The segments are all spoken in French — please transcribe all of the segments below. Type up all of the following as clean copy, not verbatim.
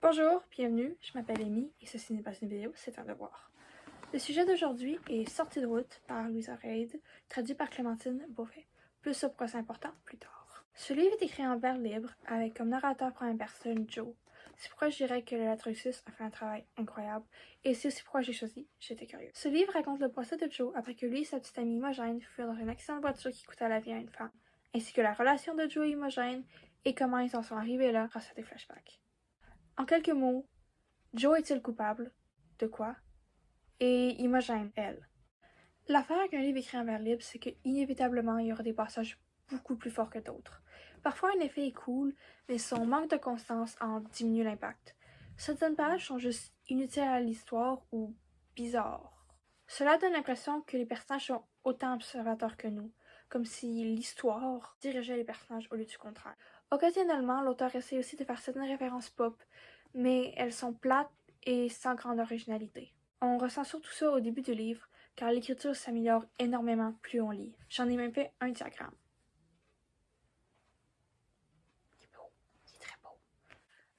Bonjour, bienvenue, je m'appelle Amy et ceci n'est pas une vidéo, c'est un devoir. Le sujet d'aujourd'hui est Sortie de route par Louisa Reid, traduit par Clémentine Beauvais. Plus sur pourquoi c'est important plus tard. Ce livre est écrit en vers libre avec comme narrateur première personne Joe. C'est pourquoi je dirais que la traductrice a fait un travail incroyable et c'est aussi pourquoi j'ai choisi, j'étais curieuse. Ce livre raconte le procès de Joe après que lui et sa petite amie Imogen furent dans un accident de voiture qui coûta la vie à une femme, ainsi que la relation de Joe et Imogen et comment ils en sont arrivés là grâce à des flashbacks. En quelques mots, Joe est-il coupable? De quoi? Et Imogen, elle. L'affaire avec un livre écrit en vers libre, c'est que inévitablement il y aura des passages beaucoup plus forts que d'autres. Parfois un effet est cool, mais son manque de constance en diminue l'impact. Certaines pages sont juste inutiles à l'histoire ou bizarres. Cela donne l'impression que les personnages sont autant observateurs que nous, comme si l'histoire dirigeait les personnages au lieu du contraire. Occasionnellement, l'auteur essaie aussi de faire certaines références pop, mais elles sont plates et sans grande originalité. On ressent surtout ça au début du livre, car l'écriture s'améliore énormément plus on lit. J'en ai même fait un diagramme. Il est beau, il est très beau.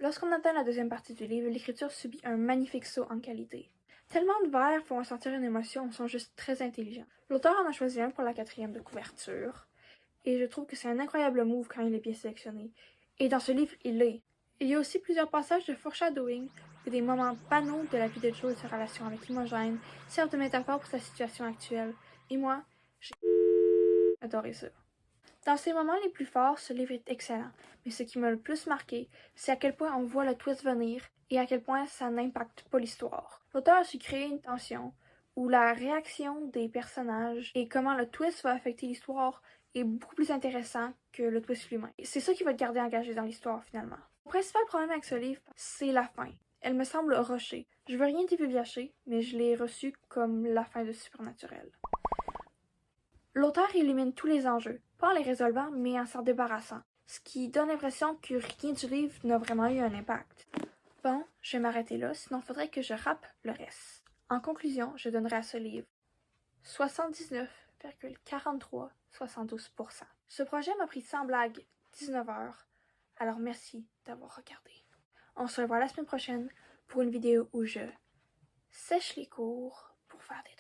Lorsqu'on atteint la deuxième partie du livre, l'écriture subit un magnifique saut en qualité. Tellement de vers font ressentir une émotion, sont juste très intelligents. L'auteur en a choisi un pour la quatrième de couverture, et je trouve que c'est un incroyable move quand il est bien sélectionné. Et dans ce livre, il l'est. Il y a aussi plusieurs passages de foreshadowing et des moments banaux de la vie de Joe et sa relation avec Imogen servent de métaphore pour sa situation actuelle. Et moi, j'ai adoré ça. Dans ces moments les plus forts, ce livre est excellent, mais ce qui m'a le plus marqué, c'est à quel point on voit le twist venir et à quel point ça n'impacte pas l'histoire. L'auteur a su créer une tension où la réaction des personnages et comment le twist va affecter l'histoire est beaucoup plus intéressant que le twist lui-même. C'est ça qui va te garder engagé dans l'histoire finalement. Mon principal problème avec ce livre, c'est la fin. Elle me semble rushée. Je veux rien divulgacher, mais je l'ai reçue comme la fin de Supernatural. L'auteur élimine tous les enjeux, pas en les résolvant, mais en s'en débarrassant, ce qui donne l'impression que rien du livre n'a vraiment eu un impact. Bon, je vais m'arrêter là, sinon il faudrait que je rappe le reste. En conclusion, je donnerai à ce livre 79,43-72%. Ce projet m'a pris sans blague 19 heures, alors merci d'avoir regardé. On se revoit la semaine prochaine pour une vidéo où je sèche les cours pour faire des